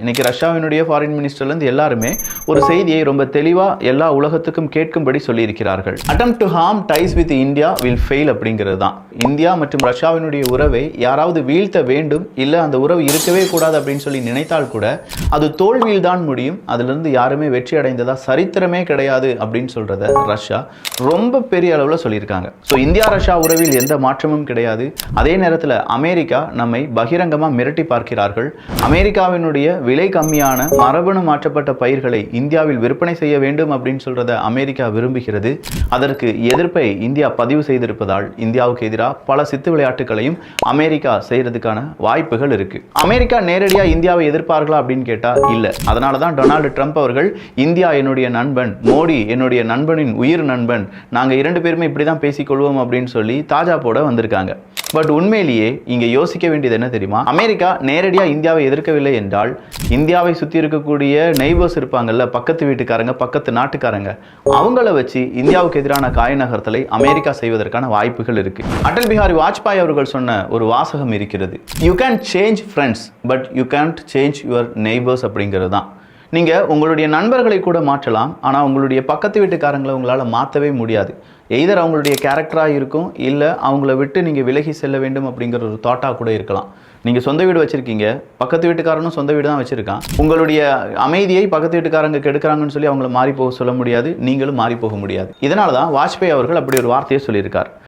இன்னைக்கு ரஷ்யாவினுடைய ஃபாரின் மினிஸ்டர்லேருந்து எல்லாருமே ஒரு செய்தியை ரொம்ப தெளிவாக எல்லா உலகத்துக்கும் கேட்கும்படி சொல்லியிருக்கிறார்கள். Attempt to harm dies with India will fail அப்படிங்கிறது தான். இந்தியா மற்றும் ரஷ்யாவினுடைய உறவை யாராவது வீழ்த்த வேண்டும், இல்லை அந்த உறவு இருக்கவே கூடாது அப்படின்னு சொல்லி நினைத்தால் கூட அது தோல்வியில் தான் முடியும். அதிலிருந்து யாருமே வெற்றி அடைந்ததா சரித்திரமே கிடையாது அப்படின்னு சொல்றத ரஷ்யா ரொம்ப பெரிய அளவில் சொல்லியிருக்காங்க. ஸோ இந்தியா ரஷ்யா உறவில் எந்த மாற்றமும் கிடையாது. அதே நேரத்தில் அமெரிக்கா நம்மை பகிரங்கமாக மிரட்டி பார்க்கிறார்கள். அமெரிக்காவினுடைய விலை கம்மியான மரபணு மாற்றப்பட்ட பயிர்களை இந்தியாவில் விற்பனை செய்ய வேண்டும் அப்படின்னு சொல்றத அமெரிக்கா விரும்புகிறது. அதற்கு எதிர்ப்பை இந்தியா பதிவு செய்திருப்பதால் இந்தியாவுக்கு எதிராக பல சித்து விளையாட்டுகளையும் அமெரிக்கா செய்யறதுக்கான வாய்ப்புகள் இருக்கு. அமெரிக்கா நேரடியா இந்தியாவை எதிர்ப்பார்களா அப்படின்னு கேட்டா இல்ல. அதனாலதான் டொனால்டு ட்ரம்ப் அவர்கள் இந்தியா என்னுடைய நண்பன், மோடி என்னுடைய நண்பனின் உயிர் நண்பன், நாங்க இரண்டு பேருமே இப்படிதான் பேசிக்கொள்வோம் அப்படின்னு சொல்லி தாஜா போட வந்திருக்காங்க. பட் உண்மையிலேயே இங்க யோசிக்க வேண்டியது என்ன தெரியுமா? அமெரிக்கா நேரடியா இந்தியாவை எதிர்க்கவில்லை என்றால் இந்தியாவை சுற்றி இருக்கக்கூடிய நெய்பர்ஸ் இருப்பாங்கல்ல, பக்கத்து வீட்டுக்காரங்க, பக்கத்து நாட்டுக்காரங்க, அவங்கள வச்சு இந்தியாவுக்கு எதிரான காய் நகர்த்தலை அமெரிக்கா செய்வதற்கான வாய்ப்புகள் இருக்கு. அடல் பிஹாரி வாஜ்பாய் அவர்கள் சொன்ன ஒரு வாசகம் இருக்கிறது. You can change friends but you Gantt change your neighbours அப்படிங்கிறது தான். நீங்கள் உங்களுடைய நண்பர்களை கூட மாற்றலாம், ஆனால் உங்களுடைய பக்கத்து வீட்டுக்காரங்களை உங்களால் மாற்றவே முடியாது. எய்தர் அவங்களுடைய கேரக்டராக இருக்கும், இல்லை அவங்கள விட்டு நீங்கள் விலகி செல்ல வேண்டும் அப்படிங்கிற ஒரு தாட்டாக கூட இருக்கலாம். நீங்கள் சொந்த வீடு வச்சுருக்கீங்க, பக்கத்து வீட்டுக்காரனும் சொந்த வீடு தான் வச்சுருக்கான். உங்களுடைய அமைதியை பக்கத்து வீட்டுக்காரங்க கெடுக்கிறாங்கன்னு சொல்லி அவங்கள மாறி போக சொல்ல முடியாது, நீங்களும் மாறி போக முடியாது. இதனால தான் வாஜ்பாய் அவர்கள் அப்படி ஒரு வார்த்தையை சொல்லியிருக்கார்.